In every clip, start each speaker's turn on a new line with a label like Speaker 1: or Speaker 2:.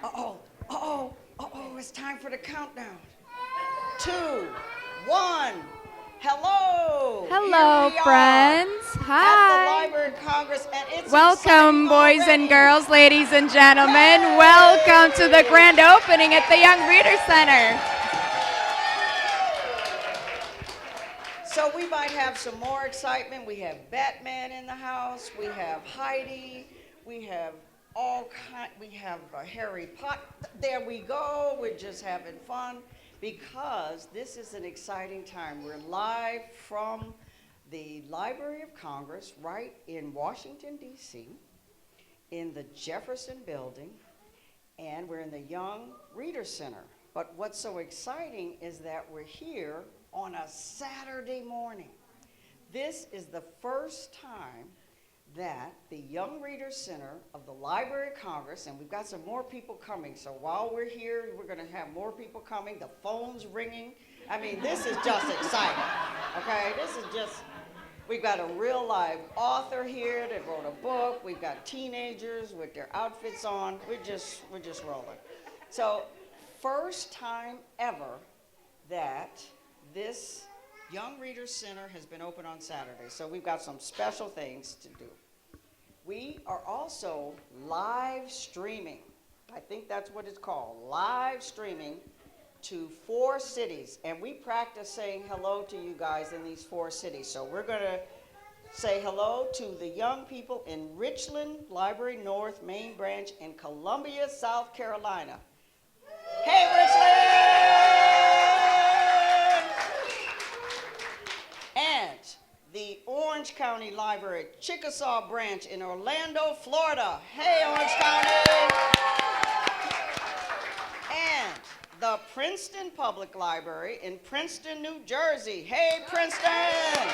Speaker 1: Uh-oh, it's time for the countdown. 2, 1. Hello.
Speaker 2: Hello,
Speaker 1: Here we
Speaker 2: friends.
Speaker 1: are
Speaker 2: Hi.
Speaker 1: At the Library of Congress, and it's
Speaker 2: Welcome, boys
Speaker 1: already.
Speaker 2: and girls, ladies and gentlemen.
Speaker 1: Yay!
Speaker 2: Welcome to the grand opening at the Young Reader Center.
Speaker 1: So we might have some more excitement. We have Batman in the house. We have Heidi. We have Harry Potter. There we go. We're just having fun because this is an exciting time. We're live from the Library of Congress right in Washington, D.C., in the Jefferson Building, and we're in the Young Reader Center. But what's so exciting is that we're here on a Saturday morning. This is the first time that the Young Reader Center of the Library of Congress, and we've got some more people coming, so while we're here, we're gonna have more people coming, the phone's ringing. I mean, this is just exciting, okay? This is just, we've got a real live author here that wrote a book. We've got teenagers with their outfits on. We're just rolling. So, first time ever that this Young Reader Center has been open on Saturday, so we've got some special things to do. We are also live streaming. I think that's what it's called, live streaming to 4 cities. And we practice saying hello to you guys in these 4 cities. So we're gonna say hello to the young people in Richland Library North Main Branch in Columbia, South Carolina. Hey, Richland! And the Orange County Library, Chickasaw Branch in Orlando, Florida. Hey, Orange County! And the Princeton Public Library in Princeton, New Jersey. Hey, Princeton!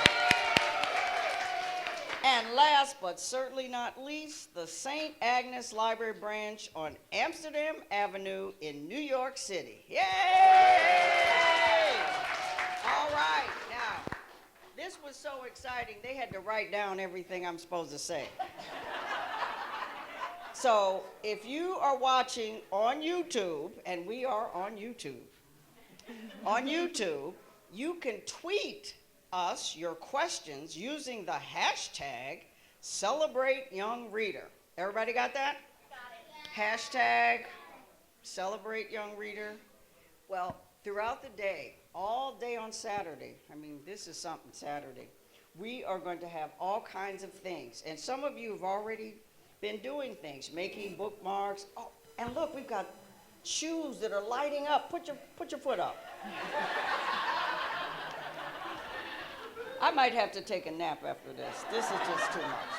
Speaker 1: And last but certainly not least, the St. Agnes Library Branch on Amsterdam Avenue in New York City. Yay! All right, now, this was so exciting, they had to write down everything I'm supposed to say. So if you are watching on YouTube, and we are on YouTube, you can tweet us your questions using the hashtag #CelebrateYoungReader. Everybody got that? Got it. Hashtag #CelebrateYoungReader. Well, throughout the day, all day on Saturday, I mean, this is something Saturday, we are going to have all kinds of things. And some of you have already been doing things, making bookmarks. Oh, and look, we've got shoes that are lighting up. Put your foot up. I might have to take a nap after this. This is just too much.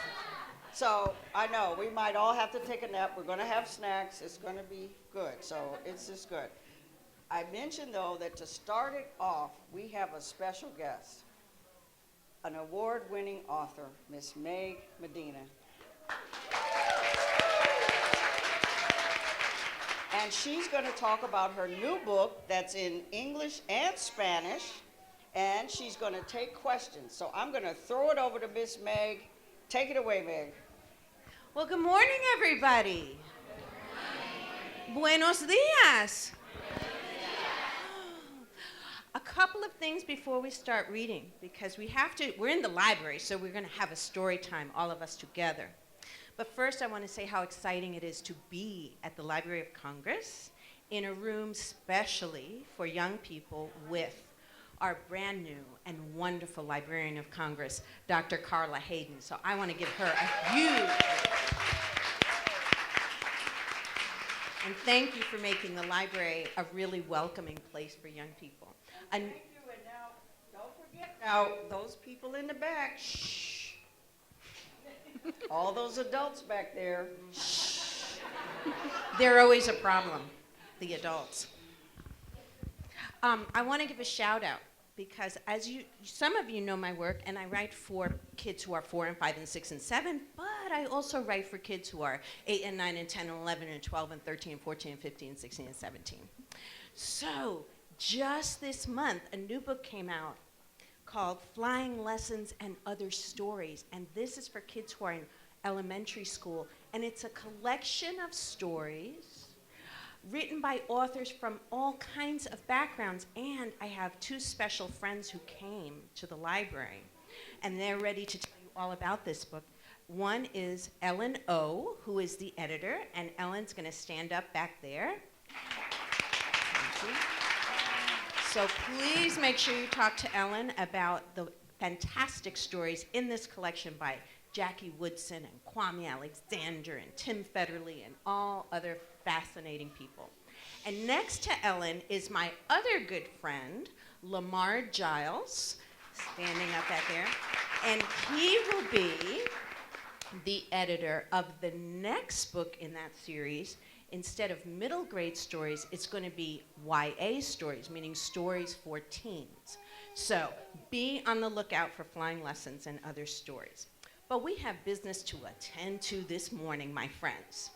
Speaker 1: So I know, we might all have to take a nap. We're gonna have snacks. It's gonna be good. So it's just good. I mentioned, though, that to start it off, we have a special guest, an award-winning author, Miss Meg Medina. And she's going to talk about her new book that's in English and Spanish, and she's going to take questions. So I'm going to throw it over to Miss Meg. Take it away, Meg.
Speaker 3: Well, good morning, everybody. Buenos días. A couple of things before we start reading, because we're in the library, so we're going to have a story time, all of us together. But first, I want to say how exciting it is to be at the Library of Congress in a room specially for young people with our brand new and wonderful Librarian of Congress, Dr. Carla Hayden. So I want to give her a huge and thank you for making the library a really welcoming place for young people.
Speaker 1: Thank you, and now, don't forget now, those people in the back, shh. All those adults back there, shh.
Speaker 3: They're always a problem, the adults. I want to give a shout out because some of you know my work, and I write for kids who are 4 and 5 and 6 and 7, but I also write for kids who are 8 and 9 and 10 and 11 and 12 and 13 and 14 and 15 and 16 and 17. So just this month, a new book came out called Flying Lessons and Other Stories, and this is for kids who are in elementary school, and it's a collection of stories written by authors from all kinds of backgrounds, and I have two special friends who came to the library, and they're ready to tell you all about this book. One is Ellen O., who is the editor, and Ellen's going to stand up back there. So please make sure you talk to Ellen about the fantastic stories in this collection by Jackie Woodson and Kwame Alexander and Tim Federle and all other fascinating people. And next to Ellen is my other good friend, Lamar Giles, standing up back there. And he will be the editor of the next book in that series. Instead of middle grade stories, it's going to be YA stories, meaning stories for teens. So be on the lookout for flying lessons and other stories. But we have business to attend to this morning, my friends.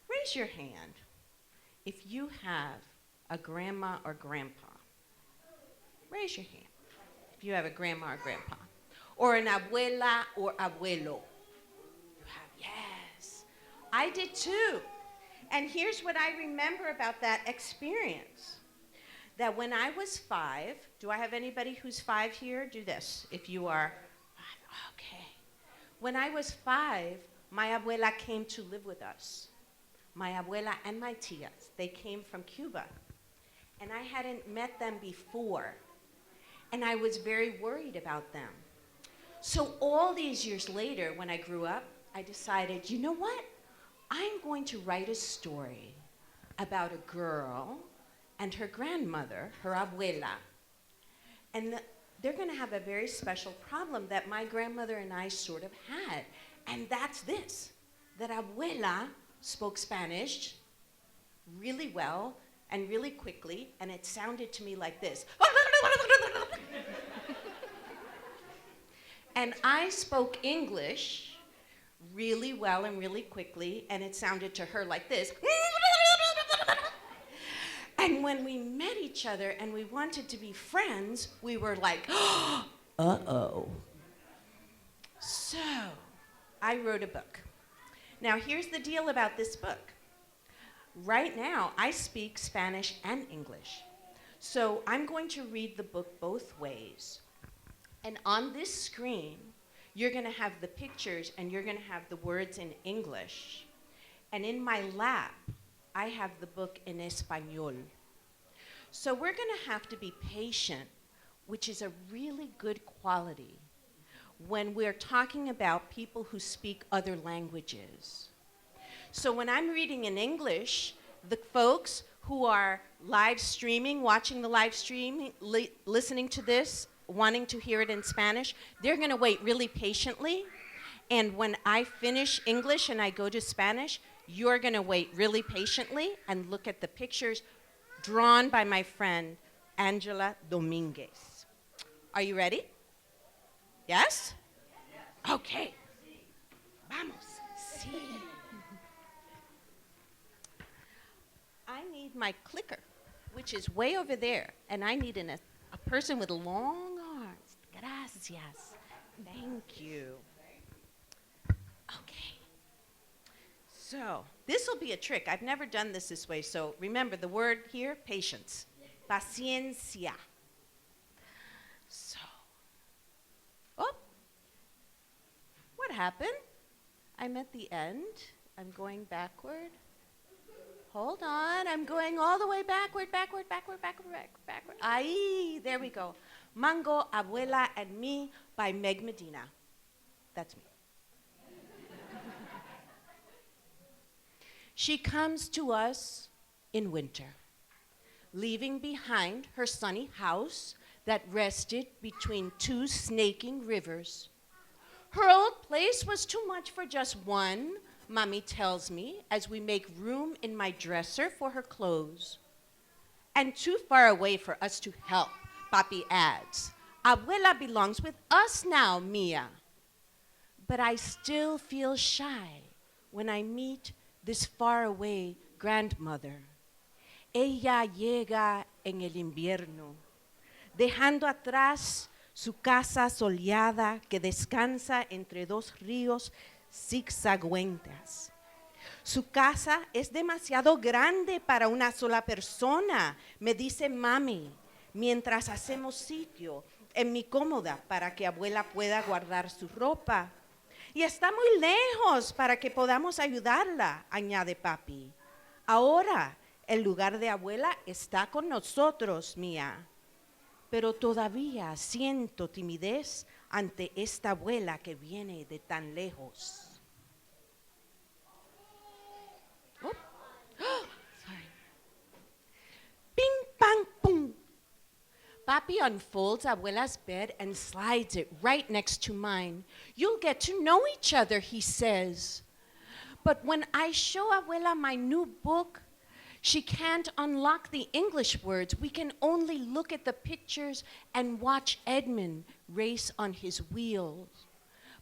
Speaker 3: Raise your hand if you have a grandma or grandpa. Raise your hand if you have a grandma or grandpa. Or an abuela or abuelo. You have, yes. I did too. And here's what I remember about that experience. That when I was 5, do I have anybody who's 5 here? Do this. If you are 5, okay. When I was 5, my abuela came to live with us. My abuela and my tias, they came from Cuba. And I hadn't met them before. And I was very worried about them. So all these years later, when I grew up, I decided, you know what? I'm going to write a story about a girl and her grandmother, her abuela. And they're going to have a very special problem that my grandmother and I sort of had. And that's this, that abuela spoke Spanish really well and really quickly, and it sounded to me like this. And I spoke English really well and really quickly, and it sounded to her like this. And when we met each other and we wanted to be friends, we were like, uh-oh. So I wrote a book. Now here's the deal about this book. Right now, I speak Spanish and English. So I'm going to read the book both ways. And on this screen, you're going to have the pictures and you're going to have the words in English. And in my lap, I have the book in Español. So we're going to have to be patient, which is a really good quality when we're talking about people who speak other languages. So when I'm reading in English, the folks who are live streaming, watching the live stream, listening to this, wanting to hear it in Spanish, they're going to wait really patiently. And when I finish English and I go to Spanish, you're going to wait really patiently and look at the pictures drawn by my friend, Angela Dominguez. Are you ready? Yes? Okay. Vamos. Sí. I need my clicker, which is way over there, and I need a person with long arms. Gracias. Thank you. Okay. So this will be a trick. I've never done this way. So remember the word here, patience. Paciencia. So, oh, what happened? I'm at the end. I'm going backward. Hold on, I'm going all the way backward. Ahí, there we go. Mango, Abuela, and Me by Meg Medina. That's me. She comes to us in winter, leaving behind her sunny house that rested between two snaking rivers. Her old place was too much for just one, Mommy tells me, as we make room in my dresser for her clothes. And too far away for us to help, Papi adds. Abuela belongs with us now, Mia. But I still feel shy when I meet this faraway grandmother. Ella llega en el invierno, dejando atrás su casa soleada que descansa entre dos ríos zigzaguentas. Su casa es demasiado grande para una sola persona, me dice mami, mientras hacemos sitio en mi cómoda para que abuela pueda guardar su ropa. Y está muy lejos para que podamos ayudarla, añade papi. Ahora, el lugar de abuela está con nosotros, mía. Pero todavía siento timidez ante esta abuela que viene de tan lejos. Sorry. Ping, pang, pum. Papi unfolds Abuela's bed and slides it right next to mine. You'll get to know each other, he says. But when I show Abuela my new book, she can't unlock the English words. We can only look at the pictures and watch Edmund race on his wheels.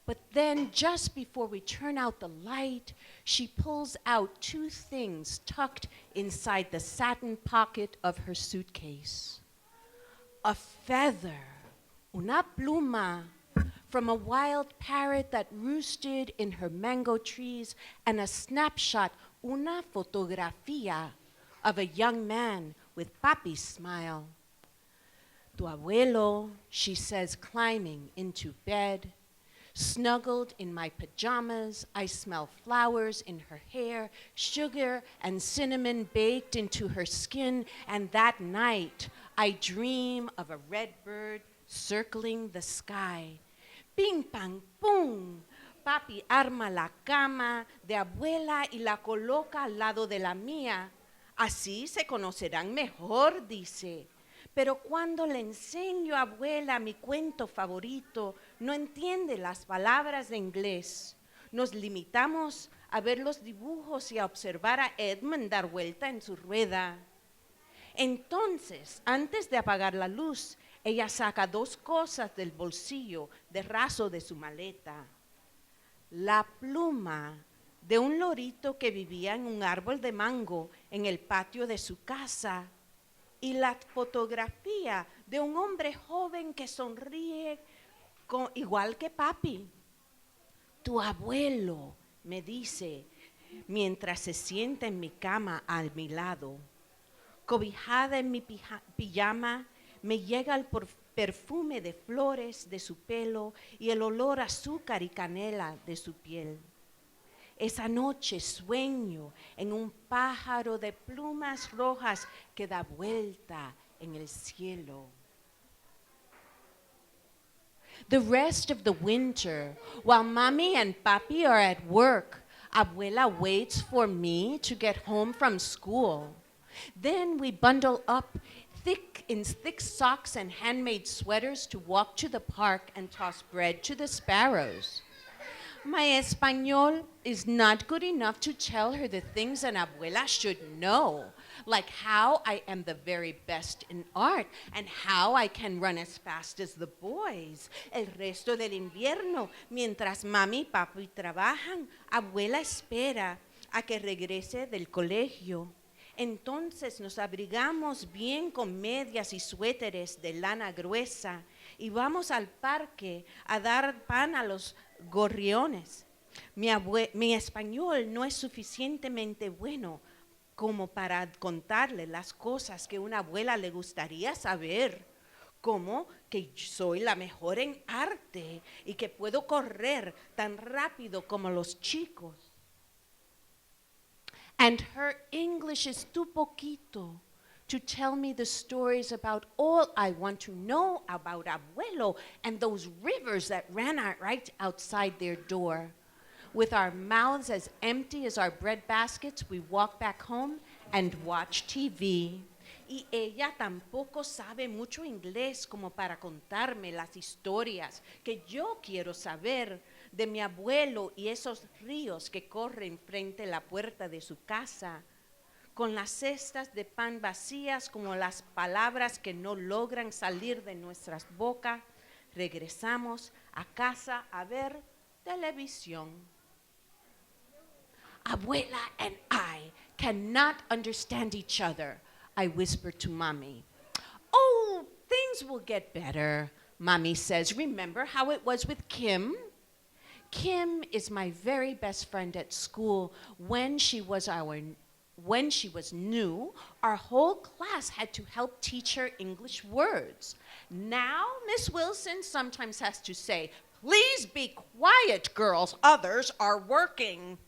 Speaker 3: But then, just before we turn out the light, she pulls out two things tucked inside the satin pocket of her suitcase. A feather, una pluma, from a wild parrot that roosted in her mango trees, and a snapshot, una fotografía, of a young man with papi's smile. Tu abuelo, she says, climbing into bed. Snuggled in my pajamas, I smell flowers in her hair, sugar and cinnamon baked into her skin, and that night I dream of a red bird circling the sky. Ping, pang, pum. Papi arma la cama de abuela y la coloca al lado de la mía. Así se conocerán mejor, dice. Pero cuando le enseño a abuela mi cuento favorito, no entiende las palabras de inglés. Nos limitamos a ver los dibujos y a observar a Edmund dar vuelta en su rueda. Entonces, antes de apagar la luz, ella saca dos cosas del bolsillo de raso de su maleta. La pluma de un lorito que vivía en un árbol de mango en el patio de su casa y la fotografía de un hombre joven que sonríe igual que papi. Tu abuelo, me dice, mientras se sienta en mi cama a mi lado. Cobijada en mi pijama, me llega el perfume de flores de su pelo y el olor a azúcar y canela de su piel. Esa noche sueño en un pájaro de plumas rojas que da vuelta en el cielo. The rest of the winter, while Mommy and Papi are at work, Abuela waits for me to get home from school. Then we bundle up in thick socks and handmade sweaters to walk to the park and toss bread to the sparrows. My español is not good enough to tell her the things an abuela should know, like how I am the very best in art and how I can run as fast as the boys. El resto del invierno, mientras mami y papi trabajan, abuela espera a que regrese del colegio. Entonces nos abrigamos bien con medias y suéteres de lana gruesa y vamos al parque a dar pan a los gorriones. Mi español no es suficientemente bueno como para contarle las cosas que una abuela le gustaría saber, como que soy la mejor en arte y que puedo correr tan rápido como los chicos. And her English is too poquito to tell me the stories about all I want to know about Abuelo and those rivers that ran out right outside their door. With our mouths as empty as our bread baskets, we walk back home and watch TV. Y ella tampoco sabe mucho inglés como para contarme las historias que yo quiero saber de mi abuelo y esos ríos que corren frente a la puerta de su casa, con las cestas de pan vacías como las palabras que no logran salir de nuestras bocas. Regresamos a casa a ver televisión. Abuela and I cannot understand each other, I whisper to Mommy. Oh, things will get better, Mommy says. Remember how it was with Kim? Kim is my very best friend at school. When she was new, our whole class had to help teach her English words. Now, Miss Wilson sometimes has to say, "Please be quiet, girls, others are working."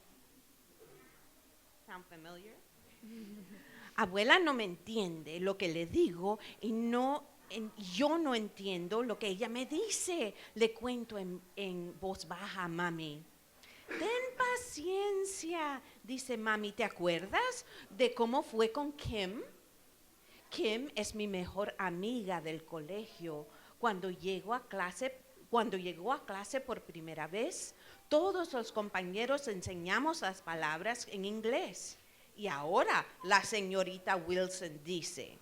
Speaker 3: Sound familiar? Abuela no me entiende lo que le digo y yo no entiendo lo que ella me dice. Le cuento en voz baja a mami. Ten paciencia, dice mami. ¿Te acuerdas de cómo fue con Kim? Kim es mi mejor amiga del colegio. Cuando llegó a clase por primera vez, todos los compañeros enseñamos las palabras en inglés. Y ahora la señorita Wilson dice,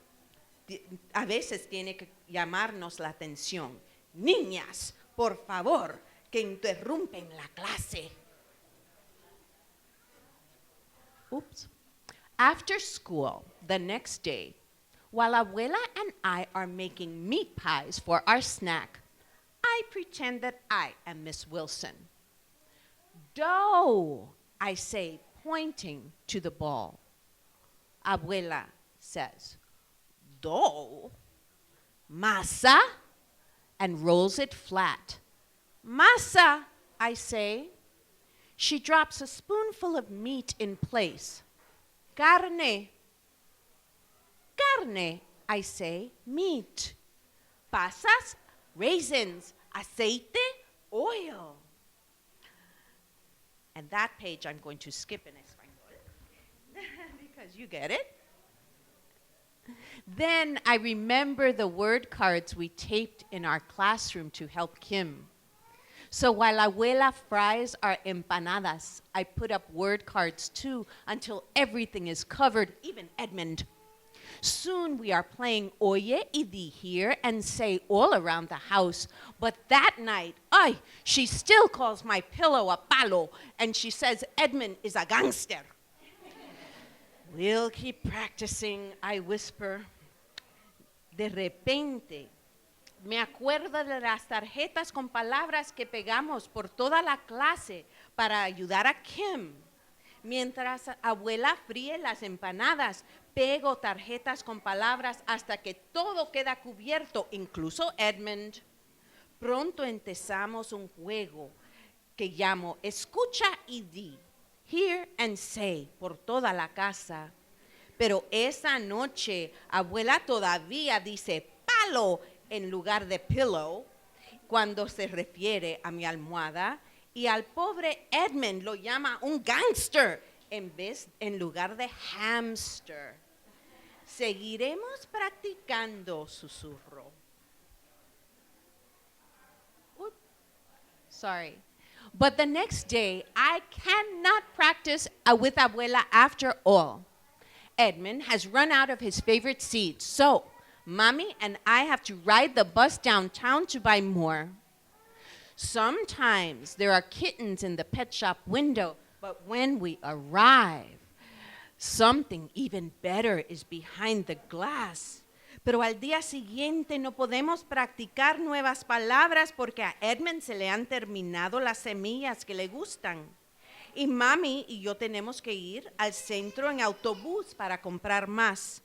Speaker 3: a veces tiene que llamarnos la atención. Niñas, por favor, que interrumpen la clase. Oops. After school, the next day, while Abuela and I are making meat pies for our snack, I pretend that I am Miss Wilson. Dough, I say, pointing to the ball. Abuela says, dough? Masa? And rolls it flat. Masa, I say. She drops a spoonful of meat in place. Carne. Carne, I say, meat. Pasas, raisins. Aceite, oil. And that page I'm going to skip in español because you get it. Then I remember the word cards we taped in our classroom to help Kim. So while Abuela fries our empanadas, I put up word cards too until everything is covered, even Edmund. Soon we are playing Oye y Di here and say all around the house. But that night, she still calls my pillow a palo, and she says Edmund is a gangster. We'll keep practicing, I whisper. De repente, me acuerdo de las tarjetas con palabras que pegamos por toda la clase para ayudar a Kim. Mientras Abuela fríe las empanadas, pego tarjetas con palabras hasta que todo queda cubierto, incluso Edmund. Pronto empezamos un juego que llamo Escucha y Di, Hear and Say, por toda la casa. Pero esa noche, Abuela todavía dice palo en lugar de pillow cuando se refiere a mi almohada, y al pobre Edmund lo llama un gangster en lugar de hamster. Seguiremos practicando, susurro. Oops. Sorry. But the next day, I cannot practice with Abuela after all. Edmund has run out of his favorite seeds, so Mommy and I have to ride the bus downtown to buy more. Sometimes there are kittens in the pet shop window, but when we arrive, something even better is behind the glass. Pero al día siguiente no podemos practicar nuevas palabras porque a Edmund se le han terminado las semillas que le gustan. Y Mami y yo tenemos que ir al centro en autobús para comprar más.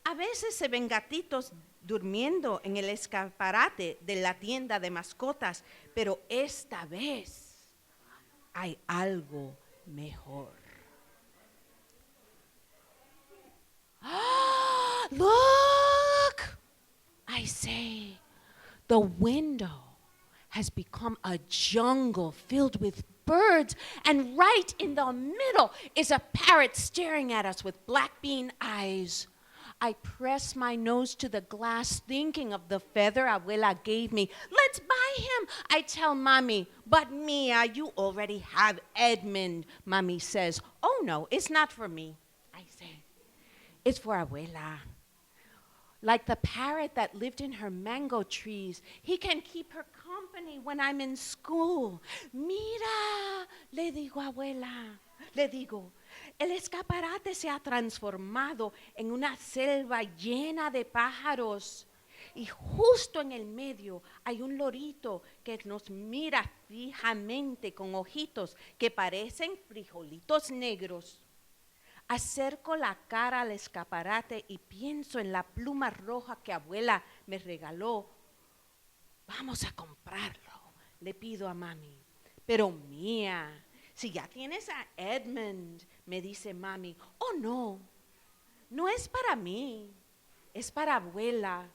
Speaker 3: A veces se ven gatitos durmiendo en el escaparate de la tienda de mascotas, pero esta vez hay algo mejor. Look! I say, the window has become a jungle filled with birds, and right in the middle is a parrot staring at us with black bean eyes. I press my nose to the glass, thinking of the feather Abuela gave me. Let's buy him, I tell Mommy. But Mia, you already have Edmund, Mommy says. Oh no, it's not for me, I say. It's for Abuela. Like the parrot that lived in her mango trees, he can keep her company when I'm in school. Mira, le digo Abuela, le digo, el escaparate se ha transformado en una selva llena de pájaros. y justo en el medio hay un lorito que nos mira fijamente con ojitos que parecen frijolitos negros. Acerco la cara al escaparate y pienso en la pluma roja que abuela me regaló. Vamos a comprarlo, le pido a mami. Pero mía, si ya tienes a Edmund, me dice mami. Oh no, no es para mí, es para abuela.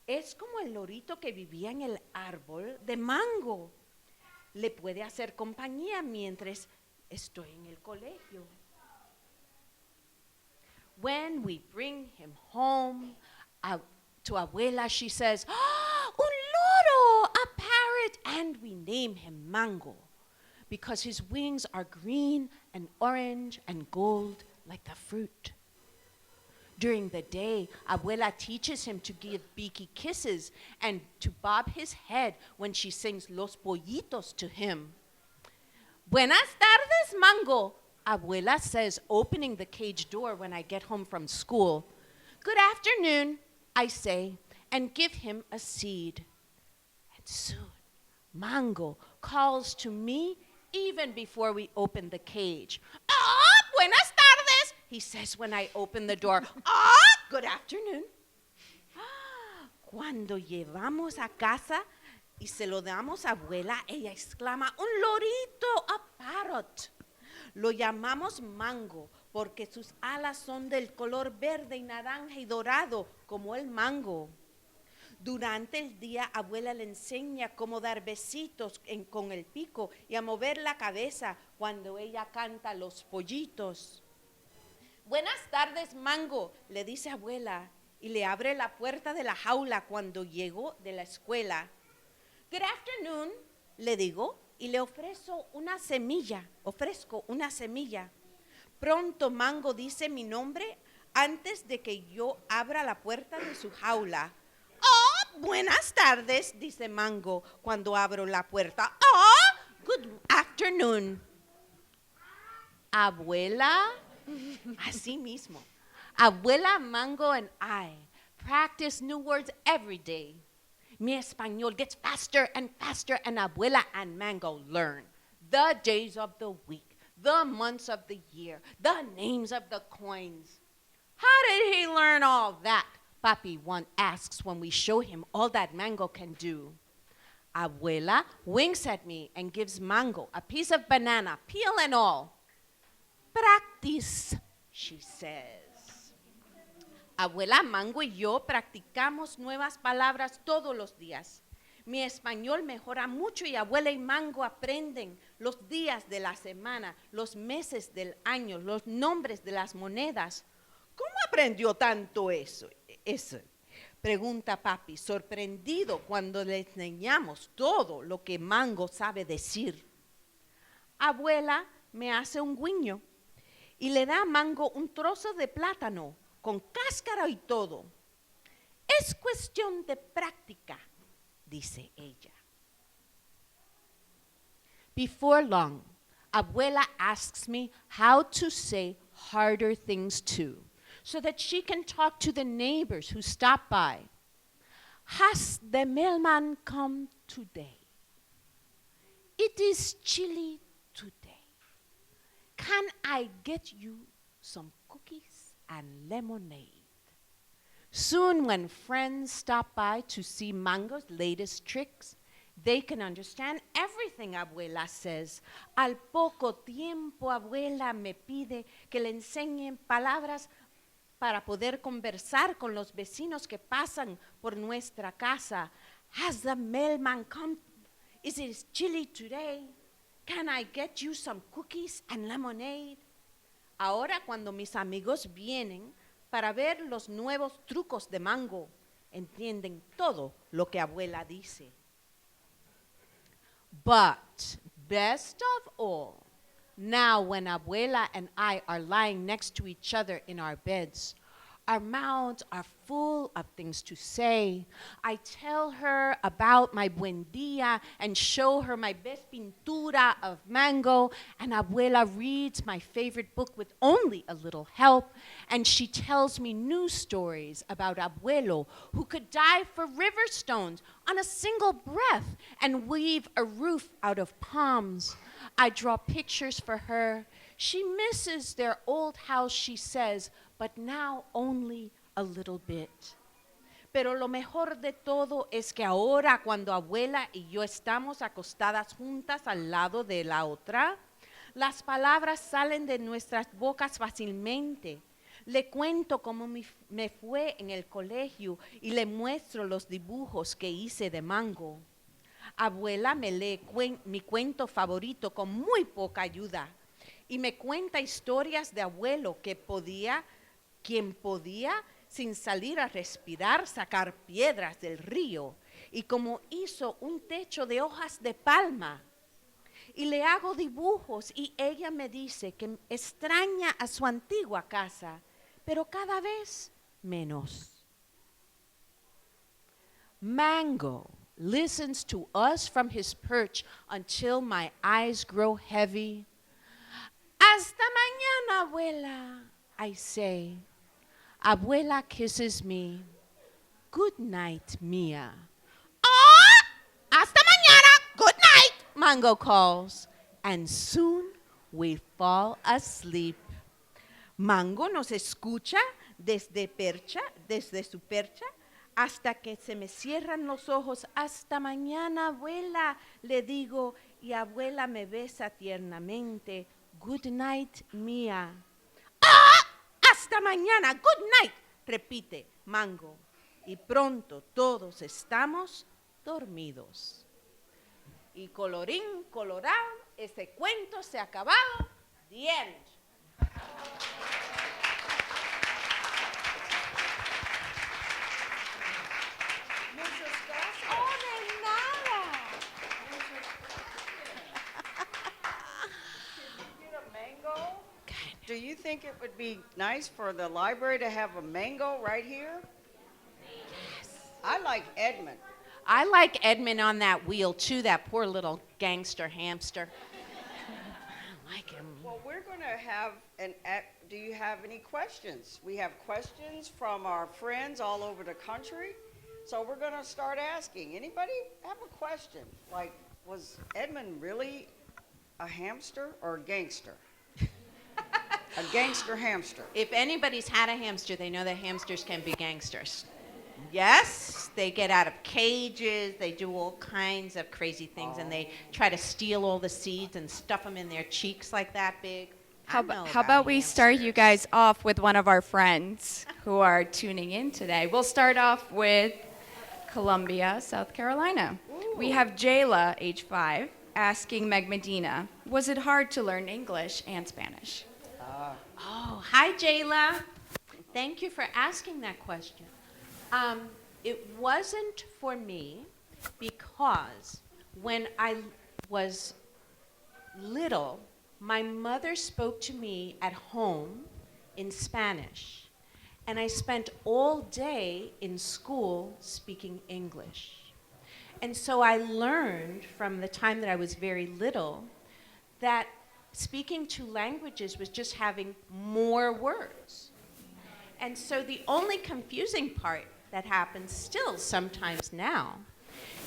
Speaker 3: Es como el lorito que vivía en el árbol de mango. Le puede hacer compañía mientras estoy en el colegio. When we bring him home to abuela, she says, "Oh, un loro, a parrot," and we name him Mango because his wings are green and orange and gold like the fruit. During the day, abuela teaches him to give beaky kisses and to bob his head when she sings Los Pollitos to him. Buenas tardes, Mango, abuela says, opening the cage door when I get home from school. Good afternoon, I say, and give him a seed. And soon, Mango calls to me even before we open the cage. Ah, buenas tardes, he says when I open the door. Ah, good afternoon. Cuando llevamos a casa y se lo damos a abuela, ella exclama, un lorito, a parrot. Lo llamamos Mango porque sus alas son del color verde y naranja y dorado como el mango. Durante el día, abuela le enseña cómo dar besitos con el pico y a mover la cabeza cuando ella canta Los Pollitos. Buenas tardes, Mango, le dice abuela y le abre la puerta de la jaula cuando llego de la escuela. Good afternoon, le digo y le ofrezco una semilla. Pronto Mango dice mi nombre antes de que yo abra la puerta de su jaula. Oh, buenas tardes, dice Mango cuando abro la puerta. Oh, good afternoon. Abuela, así mismo. Abuela, Mango, and I practice new words every day. Mi español gets faster and faster, and Abuela and Mango learn the days of the week, the months of the year, the names of the coins. How did he learn all that? Papi asks when we show him all that Mango can do. Abuela winks at me and gives Mango a piece of banana, peel and all. Practice, she says. Abuela, Mango y yo practicamos nuevas palabras todos los días. Mi español mejora mucho y abuela y Mango aprenden los días de la semana, los meses del año, los nombres de las monedas. ¿Cómo aprendió tanto eso? Pregunta papi, sorprendido cuando le enseñamos todo lo que Mango sabe decir. Abuela me hace un guiño y le da a Mango un trozo de plátano con cáscara y todo. Es cuestión de práctica, dice ella. Before long, Abuela asks me how to say harder things too, so that she can talk to the neighbors who stop by. Has the mailman come today? It is chilly today. Can I get you some cookies and lemonade? Soon when friends stop by to see Mango's latest tricks, they can understand everything Abuela says. Al poco tiempo Abuela me pide que le enseñen palabras para poder conversar con los vecinos que pasan por nuestra casa. Has the mailman come? Is it chilly today? Can I get you some cookies and lemonade? Ahora cuando mis amigos vienen para ver los nuevos trucos de Mango, entienden todo lo que abuela dice. But best of all, now when abuela and I are lying next to each other in our beds, Our mouths are full of things to say. I tell her about my buen dia and show her my best pintura of mango, and Abuela reads my favorite book with only a little help, and she tells me new stories about Abuelo who could dive for river stones on a single breath and weave a roof out of palms. I draw pictures for her. She misses their old house, she says, but now only a little bit. Pero lo mejor de todo es que ahora cuando Abuela y yo estamos acostadas juntas al lado de la otra, las palabras salen de nuestras bocas fácilmente. Le cuento cómo me fue en el colegio y le muestro los dibujos que hice de mango. Abuela me lee mi cuento favorito con muy poca ayuda y me cuenta historias de abuelo quien podía, sin salir a respirar, sacar piedras del río, y como hizo un techo de hojas de palma. Y le hago dibujos y ella me dice que extraña a su antigua casa, pero cada vez menos. Mango listens to us from his perch until my eyes grow heavy. Hasta mañana, abuela, I say. Abuela kisses me. Good night, Mia. Ah! Hasta mañana. Good night, Mango calls. And soon we fall asleep. Mango nos escucha desde su percha, hasta que se me cierran los ojos. Hasta mañana, abuela, le digo, y abuela me besa tiernamente. Good night, Mia. Hasta mañana, good night, repite Mango. Y pronto todos estamos dormidos. Y colorín colorado, este cuento se ha acabado. The end.
Speaker 1: Muchas gracias.
Speaker 3: Oh, de nada.
Speaker 1: Get a mango? Do you think it would be nice for the library to have a mango right here? Yes. I like Edmund.
Speaker 3: I like Edmund on that wheel too, that poor little gangster hamster. I like him.
Speaker 1: Well, we're going to have do you have any questions? We have questions from our friends all over the country. So we're going to start asking. Anybody have a question? Like, was Edmund really a hamster or a gangster? A gangster hamster.
Speaker 3: If anybody's had a hamster, they know that hamsters can be gangsters. Yes, they get out of cages, they do all kinds of crazy things, and they try to steal all the seeds and stuff them in their cheeks like that big.
Speaker 2: How about we start you guys off with one of our friends who are tuning in today? We'll start off with Columbia, South Carolina.
Speaker 1: Ooh.
Speaker 2: We have Jayla, age 5, asking Meg Medina, was it hard to learn English and Spanish?
Speaker 3: Oh, hi, Jayla. Thank you for asking that question. It wasn't for me because when I was little, my mother spoke to me at home in Spanish, and I spent all day in school speaking English. And so I learned from the time that I was very little that speaking two languages was just having more words. And so the only confusing part that happens still sometimes now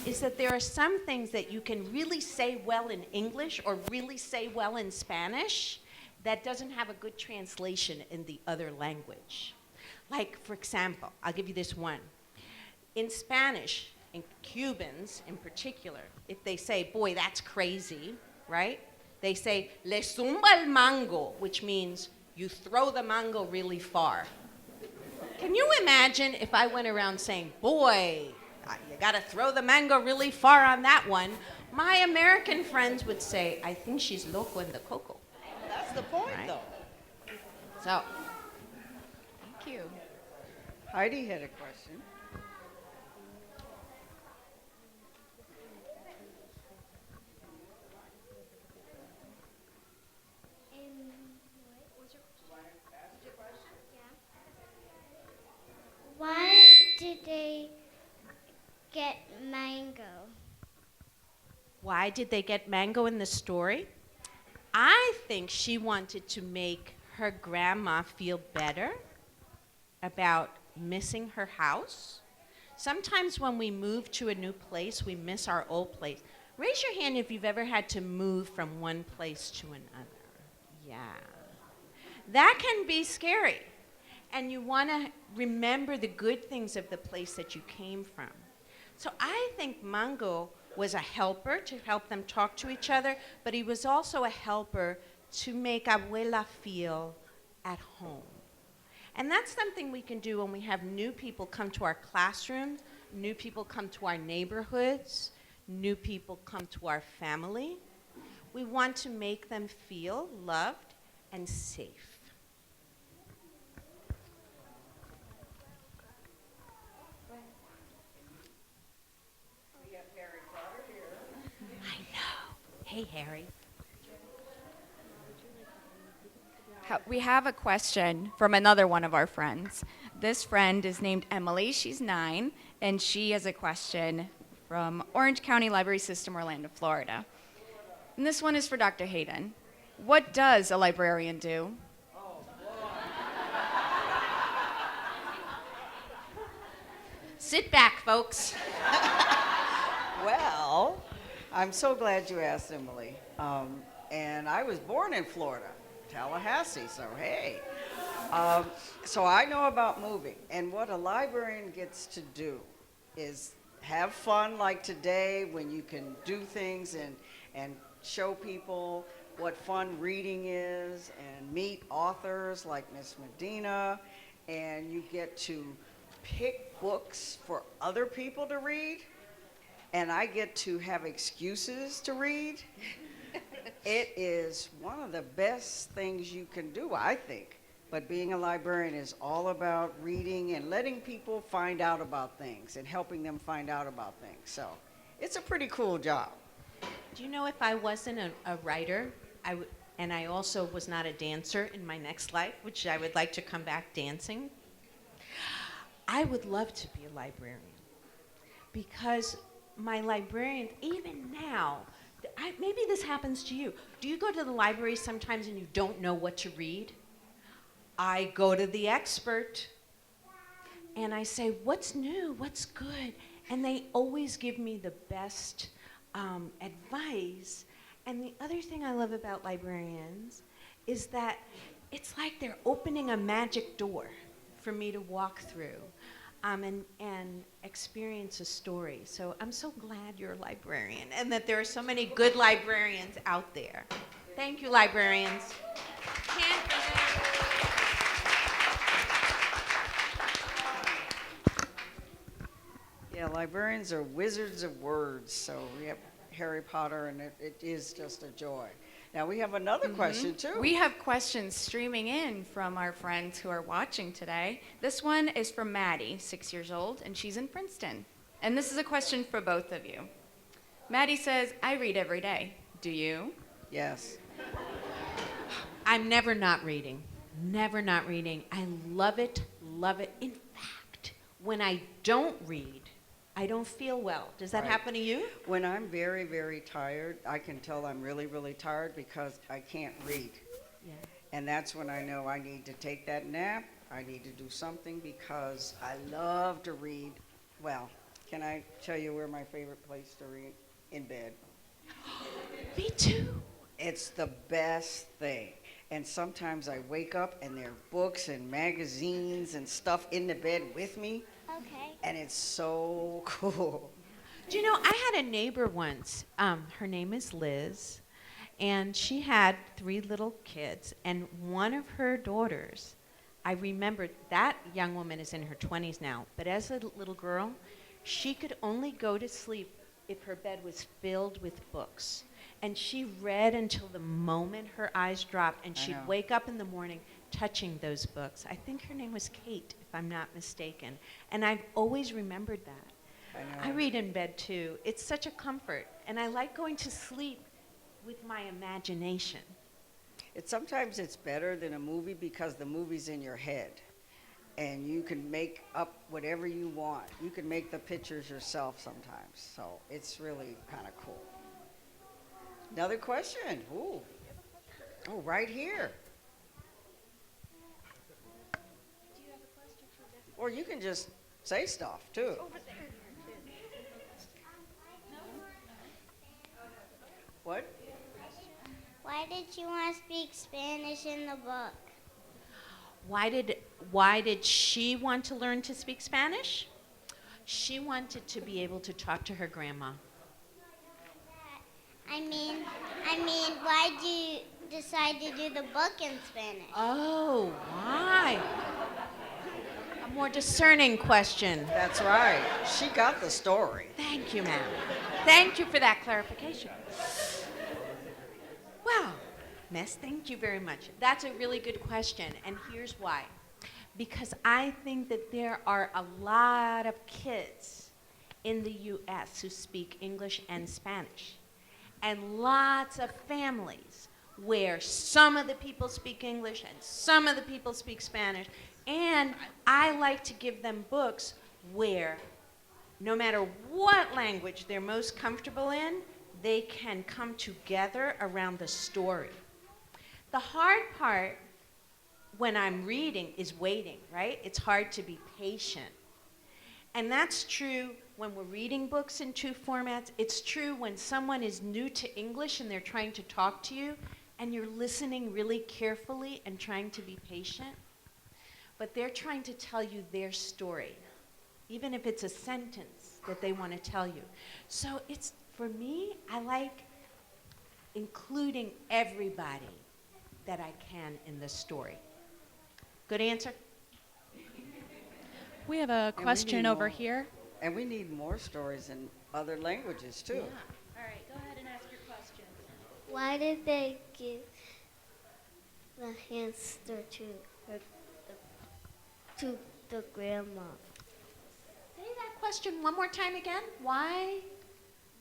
Speaker 3: is that there are some things that you can really say well in English or really say well in Spanish that doesn't have a good translation in the other language. Like, for example, I'll give you this one. In Spanish, in Cubans in particular, if they say, boy, that's crazy, right? They say, le zumba el mango, which means you throw the mango really far. Can you imagine if I went around saying, boy, you gotta throw the mango really far on that one? My American friends would say, I think she's loco in the coco.
Speaker 1: That's the point,
Speaker 3: Right.
Speaker 1: though.
Speaker 3: So,
Speaker 2: Thank you.
Speaker 1: Heidi had a question.
Speaker 4: did they get mango?
Speaker 3: Why did they get mango in the story? I think she wanted to make her grandma feel better about missing her house. Sometimes when we move to a new place, we miss our old place. Raise your hand if you've ever had to move from one place to another. Yeah. That can be scary. And you want to remember the good things of the place that you came from. So I think Mango was a helper to help them talk to each other, but he was also a helper to make Abuela feel at home. And that's something we can do when we have new people come to our classrooms, new people come to our neighborhoods, new people come to our family. We want to make them feel loved and safe.
Speaker 1: We have Harry Potter here.
Speaker 3: I know. Hey, Harry.
Speaker 2: We have a question from another one of our friends. This friend is named Emily. She's 9, and she has a question from Orange County Library System, Orlando, Florida. And this one is for Dr. Hayden. What does a librarian do?
Speaker 3: Sit back, folks.
Speaker 1: Well, I'm so glad you asked, Emily. And I was born in Florida, Tallahassee, so hey. So I know about moving, and what a librarian gets to do is have fun like today when you can do things and show people what fun reading is and meet authors like Miss Medina, and you get to pick books for other people to read, and I get to have excuses to read. It is one of the best things you can do, I think. But being a librarian is all about reading and letting people find out about things and helping them find out about things. So it's a pretty cool job.
Speaker 3: Do you know if I wasn't a writer, and I also was not a dancer in my next life, which I would like to come back dancing, I would love to be a librarian. Because my librarians, even now, maybe this happens to you. Do you go to the library sometimes and you don't know what to read? I go to the expert and I say, what's new, what's good? And they always give me the best advice. And the other thing I love about librarians is that it's like they're opening a magic door for me to walk through and experience a story. So I'm so glad you're a librarian and that there are so many good librarians out there. Thank you, librarians. Hand for them.
Speaker 1: Yeah, librarians are wizards of words, so we have Harry Potter, and it is just a joy. Now we have another question too.
Speaker 2: We have questions streaming in from our friends who are watching today. This one is from Maddie, 6 years old, and she's in Princeton. And this is a question for both of you. Maddie says, I read every day. Do you?
Speaker 1: Yes.
Speaker 3: I'm never not reading. Never not reading. I love it, love it. In fact, when I don't read, I don't feel well. Does that
Speaker 1: Right.
Speaker 3: happen to you?
Speaker 1: When I'm very, very tired, I can tell I'm really, really tired because I can't read.
Speaker 3: Yeah.
Speaker 1: And that's when I know I need to take that nap. I need to do something because I love to read. Well, can I tell you where my favorite place to read? In bed.
Speaker 3: Me too.
Speaker 1: It's the best thing. And sometimes I wake up and there are books and magazines and stuff in the bed with me.
Speaker 4: Okay.
Speaker 1: And it's so cool.
Speaker 3: Do you know, I had a neighbor once. Her name is Liz, and she had 3 little kids. And one of her daughters, I remembered that young woman is in her 20s now, but as a little girl, she could only go to sleep if her bed was filled with books. And she read until the moment her eyes dropped, and
Speaker 1: I
Speaker 3: she'd
Speaker 1: know.
Speaker 3: wake up in the morning touching those books. I think her name was Kate, if I'm not mistaken. And I've always remembered that. I read in bed too. It's such a comfort. And I like going to sleep with my imagination.
Speaker 1: Sometimes it's better than a movie because the movie's in your head. and you can make up whatever you want. You can make the pictures yourself sometimes, so it's really kind of cool. Another question. Ooh. Oh, right here. Or you can just say stuff too. What?
Speaker 4: Why did you want to speak Spanish in the book?
Speaker 3: Why did she want to learn to speak Spanish? She wanted to be able to talk to her grandma.
Speaker 4: I mean, why did you decide to do the book in Spanish?
Speaker 3: Oh, why? A more discerning question.
Speaker 1: That's right. She got the story.
Speaker 3: Thank you, ma'am. Thank you for that clarification. Wow, Miss, thank you very much. That's a really good question, and here's why. Because I think that there are a lot of kids in the U.S. who speak English and Spanish, and lots of families where some of the people speak English and some of the people speak Spanish, and I like to give them books where no matter what language they're most comfortable in, they can come together around the story. The hard part when I'm reading is waiting, right? It's hard to be patient. And that's true when we're reading books in two formats. It's true when someone is new to English and they're trying to talk to you and you're listening really carefully and trying to be patient. But they're trying to tell you their story, even if it's a sentence that they want to tell you. So it's, for me, I like including everybody that I can in the story. Good answer?
Speaker 2: We have a question
Speaker 1: need
Speaker 2: over
Speaker 1: more.
Speaker 2: here.
Speaker 1: And we need more stories in other languages too.
Speaker 3: Yeah.
Speaker 2: All right, go ahead and ask your question.
Speaker 4: Why did they give the hamster to the grandma?
Speaker 3: Say that question one more time again. Why?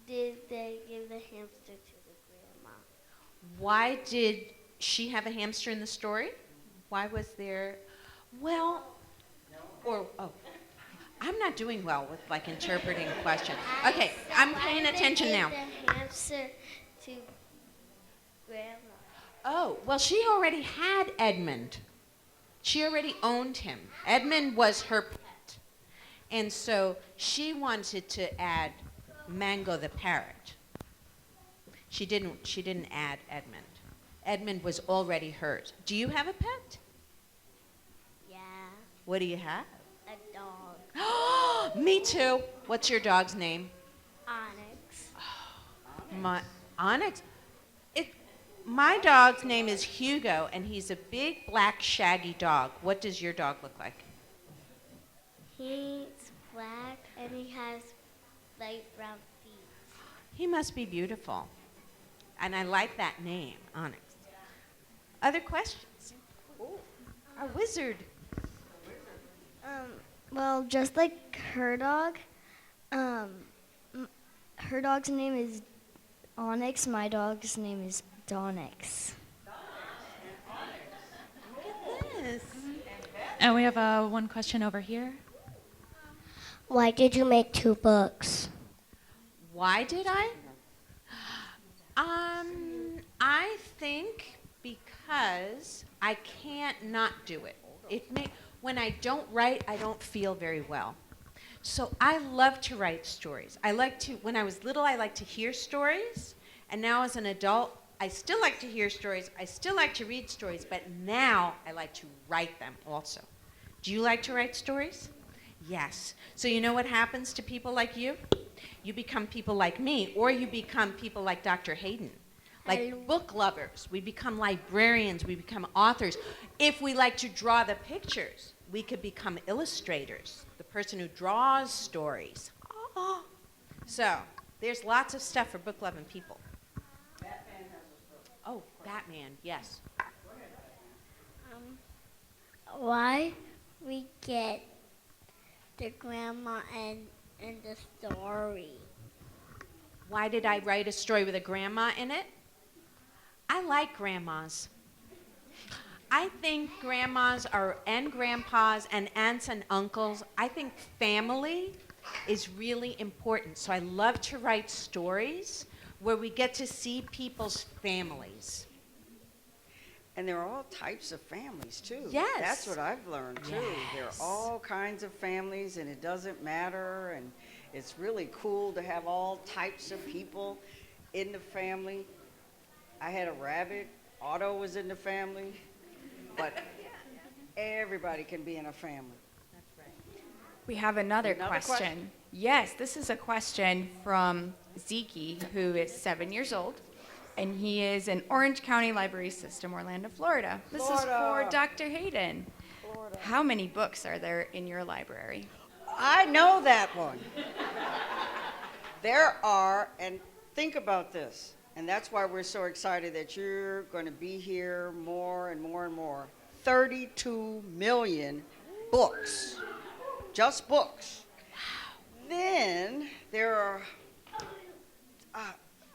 Speaker 4: Did they give the hamster to the grandma?
Speaker 3: Why did she have a hamster in the story? Why was there, well, I'm not doing well with like interpreting questions. Okay, I'm paying attention now.
Speaker 4: Why did they give the hamster to grandma?
Speaker 3: Oh, well, she already had Edmund. She already owned him. Edmund was her pet. And so she wanted to add Mango the parrot. She didn't add Edmund. Edmund was already hers. Do you have a pet?
Speaker 4: Yeah,
Speaker 3: What do you have?
Speaker 4: a dog.
Speaker 3: Me too. What's your dog's name?
Speaker 4: Onyx.
Speaker 3: My Onyx. My dog's name is Hugo, and he's a big, black, shaggy dog. What does your dog look like?
Speaker 4: He's black and he has light brown feet.
Speaker 3: He must be beautiful. And I like that name, Onyx. Other questions? Our wizard.
Speaker 5: Well, just like her dog, her dog's name is Onyx. My dog's name is Donix.
Speaker 3: Yes.
Speaker 2: And we have one question over here.
Speaker 4: Why did you make 2 books?
Speaker 3: Why did I? I think because I can't not do it. When I don't write, I don't feel very well. So I love to write stories. When I was little, I liked to hear stories. And now as an adult, I still like to hear stories. I still like to read stories. But now I like to write them also. Do you like to write stories? Yes. So you know what happens to people like you? You become people like me, or you become people like Dr. Hayden. Like book lovers. We become librarians. We become authors. If we like to draw the pictures, we could become illustrators, the person who draws stories. Oh. So there's lots of stuff for book loving people. Oh, Batman, yes.
Speaker 4: Why we get the grandma in the story?
Speaker 3: Why did I write a story with a grandma in it? I like grandmas. I think grandmas and grandpas and aunts and uncles, I think family is really important. So I love to write stories where we get to see people's families.
Speaker 1: And there are all types of families, too.
Speaker 3: Yes.
Speaker 1: That's what I've learned, too. There are
Speaker 3: Yes.
Speaker 1: all kinds of families, and it doesn't matter, and it's really cool to have all types of people in the family. I had a rabbit. Otto was in the family. But everybody can be in a family.
Speaker 2: We have another
Speaker 1: Another
Speaker 2: question.
Speaker 1: question?
Speaker 2: Yes, this is a question from Zeke, who is 7 years old, and he is in Orange County Library System, Orlando, Florida. This is
Speaker 1: Florida.
Speaker 2: for Dr. Hayden.
Speaker 1: Florida.
Speaker 2: How many books are there in your library?
Speaker 1: I know that one. There are, and think about this, and that's why we're so excited that you're going to be here more and more and more. 32 million books. Just books. Then there are,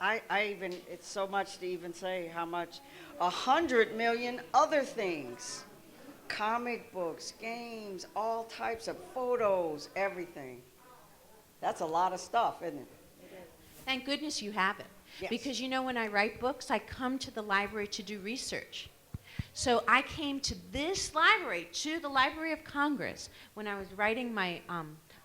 Speaker 1: it's so much to even say how much, 100 million other things. Comic books, games, all types of photos, everything. That's a lot of stuff, isn't it?
Speaker 3: Thank goodness you have it.
Speaker 1: Yes.
Speaker 3: Because you know, when I write books, I come to the library to do research. So I came to this library, to the Library of Congress, when I was writing my,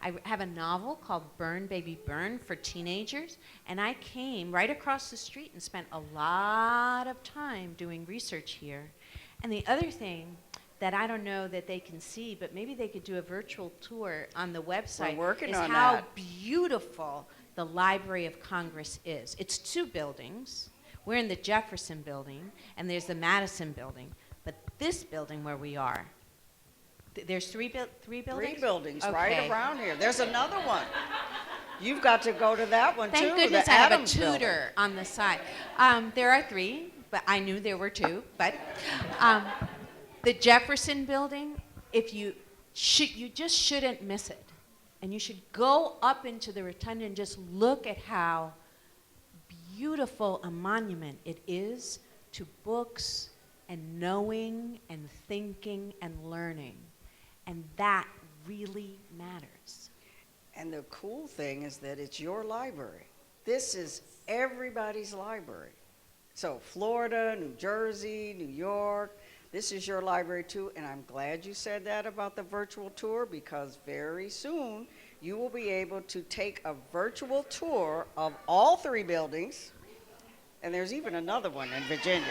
Speaker 3: I have a novel called Burn, Baby, Burn for teenagers, and I came right across the street and spent a lot of time doing research here. And the other thing that I don't know that they can see, but maybe they could do a virtual tour on the website,
Speaker 1: We're working
Speaker 3: is
Speaker 1: on
Speaker 3: how
Speaker 1: that.
Speaker 3: beautiful the Library of Congress is. It's 2 buildings. We're in the Jefferson building, and there's the Madison building. But this building where we are, there's three buildings?
Speaker 1: 3 buildings
Speaker 3: Okay.
Speaker 1: right around here. There's another one. You've got to go to that one,
Speaker 3: Thank
Speaker 1: too.
Speaker 3: goodness
Speaker 1: the
Speaker 3: I have a
Speaker 1: Adams building.
Speaker 3: tutor on the side. There are 3, but I knew there were 2. But the Jefferson building, if you just shouldn't miss it. And you should go up into the rotunda and just look at how beautiful a monument it is to books and knowing and thinking and learning. And that really matters.
Speaker 1: And the cool thing is that it's your library. This is everybody's library. So Florida, New Jersey, New York, this is your library too. And I'm glad you said that about the virtual tour, because very soon you will be able to take a virtual tour of all 3 buildings. And there's even another one in Virginia.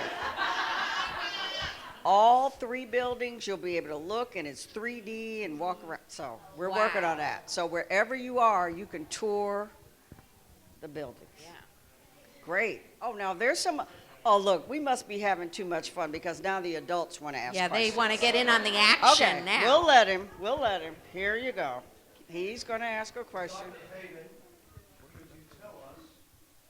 Speaker 1: All 3 buildings, you'll be able to look, and it's 3D and walk around. So we're working on that. So wherever you are, you can tour the buildings.
Speaker 3: Yeah.
Speaker 1: Great. Oh, now there's some, oh, look, we must be having too much fun, because now the adults want to ask
Speaker 3: Yeah,
Speaker 1: questions.
Speaker 3: they want to get in on the action
Speaker 1: Okay,
Speaker 3: now.
Speaker 1: we'll let him. Here you go. He's going to ask a question.
Speaker 6: Dr. Hayden, could you tell us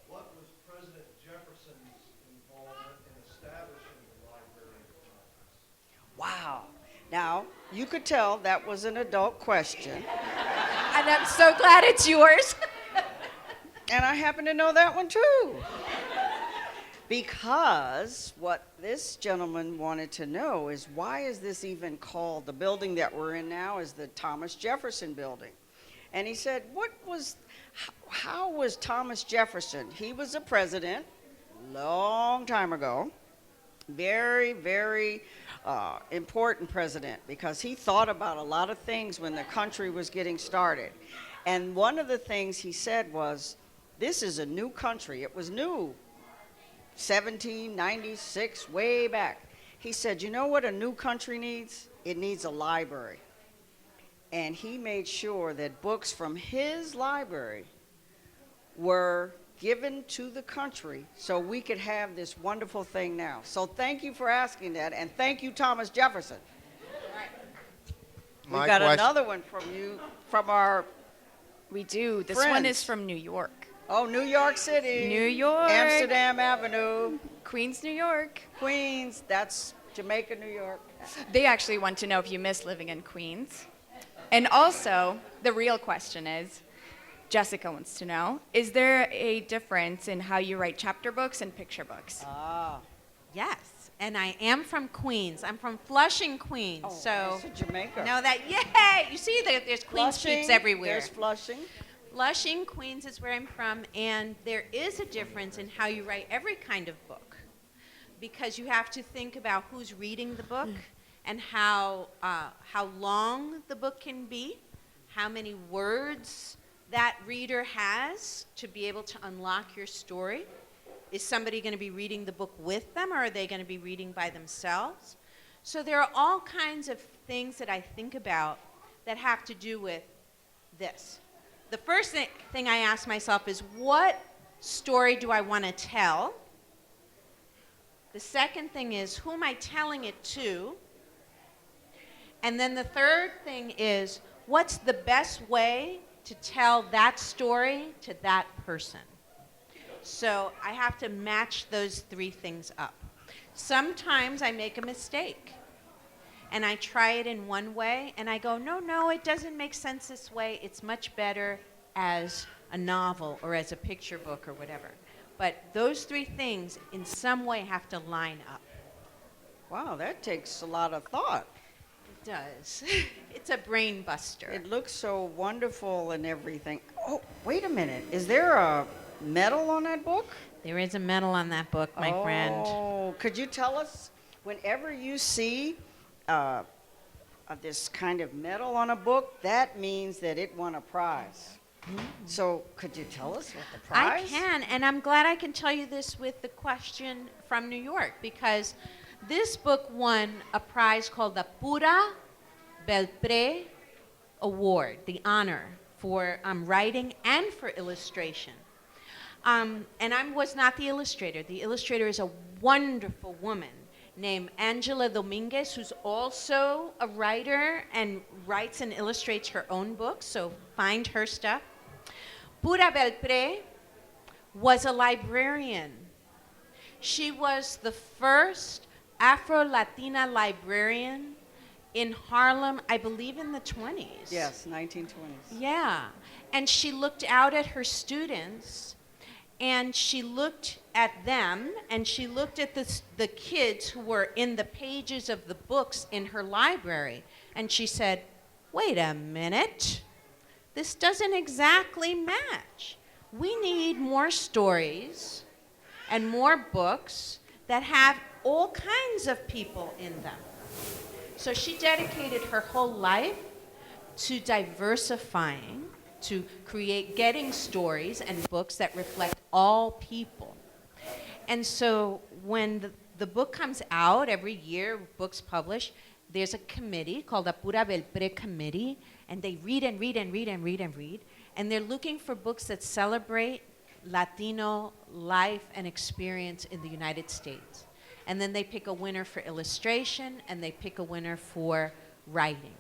Speaker 6: what was President Jefferson's involvement in establishing the Library of Congress?
Speaker 1: Wow. Now, you could tell that was an adult question,
Speaker 2: And I'm so glad it's yours.
Speaker 1: and I happen to know that one too. Because what this gentleman wanted to know is, why is this even called, the building that we're in now is the Thomas Jefferson building. And he said, how was Thomas Jefferson? He was a president long time ago, very, very important president, because he thought about a lot of things when the country was getting started. And one of the things he said was, this is a new country. It was new. 1796, way back. He said, you know what a new country needs? It needs a library. And he made sure that books from his library were given to the country so we could have this wonderful thing now. So thank you for asking that, and thank you, Thomas Jefferson. We got another one from you, from our,
Speaker 2: We do. This one
Speaker 1: Friends.
Speaker 2: is from New York.
Speaker 1: oh, New York City.
Speaker 2: New York.
Speaker 1: Amsterdam Avenue.
Speaker 2: Queens, New York.
Speaker 1: Queens, that's Jamaica, New York.
Speaker 2: They actually want to know if you miss living in Queens. And also, the real question is, Jessica wants to know, is there a difference in how you write chapter books and picture books?
Speaker 1: Ah,
Speaker 3: Yes, And I am from Queens. I'm from Flushing, Queens.
Speaker 1: Oh,
Speaker 3: so
Speaker 1: that's Jamaica.
Speaker 3: know that, yay! You see, there's Queens
Speaker 1: Flushing,
Speaker 3: streets everywhere.
Speaker 1: There's Flushing.
Speaker 3: Flushing, Queens is where I'm from, and there is a difference in how you write every kind of book, because you have to think about who's reading the book and how long the book can be, how many words that reader has to be able to unlock your story. Is somebody going to be reading the book with them, or are they going to be reading by themselves? So there are all kinds of things that I think about that have to do with this. The first thing I ask myself is, what story do I want to tell? The second thing is, who am I telling it to? And then the third thing is, what's the best way to tell that story to that person? So I have to match those three things up. Sometimes I make a mistake, and I try it in one way, and I go, no, it doesn't make sense this way. It's much better as a novel or as a picture book or whatever. But those three things in some way have to line up.
Speaker 1: Wow, that takes a lot of thought.
Speaker 3: It does. It's a brain buster.
Speaker 1: It looks so wonderful and everything. Oh, wait a minute. Is there a medal on that book?
Speaker 3: There is a medal on that book, my friend.
Speaker 1: Oh, could you tell us, whenever you see this kind of medal on a book, that means that it won a prize. So could you tell us what the prize?
Speaker 3: I can, and I'm glad I can tell you this with the question from New York, because this book won a prize called the Pura Belpré Award, the honor for writing and for illustration. And I was not the illustrator. The illustrator is a wonderful woman named Angela Dominguez, who's also a writer and writes and illustrates her own books, so find her stuff. Pura Belpré was a librarian. She was the first Afro-Latina librarian in Harlem, I believe in the 20s.
Speaker 1: Yes, 1920s.
Speaker 3: Yeah, and she looked out at her students, and she looked at them, and she looked at the kids who were in the pages of the books in her library, and she said, wait a minute, this doesn't exactly match. We need more stories and more books that have all kinds of people in them. So she dedicated her whole life to diversifying, to getting stories and books that reflect all people. And so when the book comes out every year, books published, there's a committee called the Pura Belpré Committee, and they read and read and read and read and read, and they're looking for books that celebrate Latino life and experience in the United States. And then they pick a winner for illustration, and they pick a winner for writing.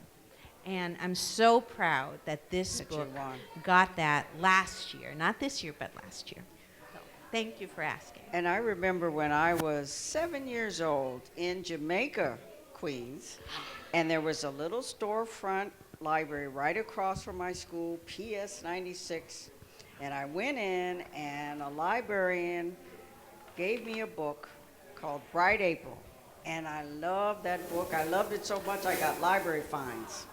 Speaker 3: And I'm so proud that this book got that last year. Not this year, but last year. So thank you for asking.
Speaker 1: And I remember when I was 7 years old in Jamaica, Queens, and there was a little storefront library right across from my school, PS 96. And I went in, and a librarian gave me a book called Bright April. And I loved that book. I loved it so much I got library fines.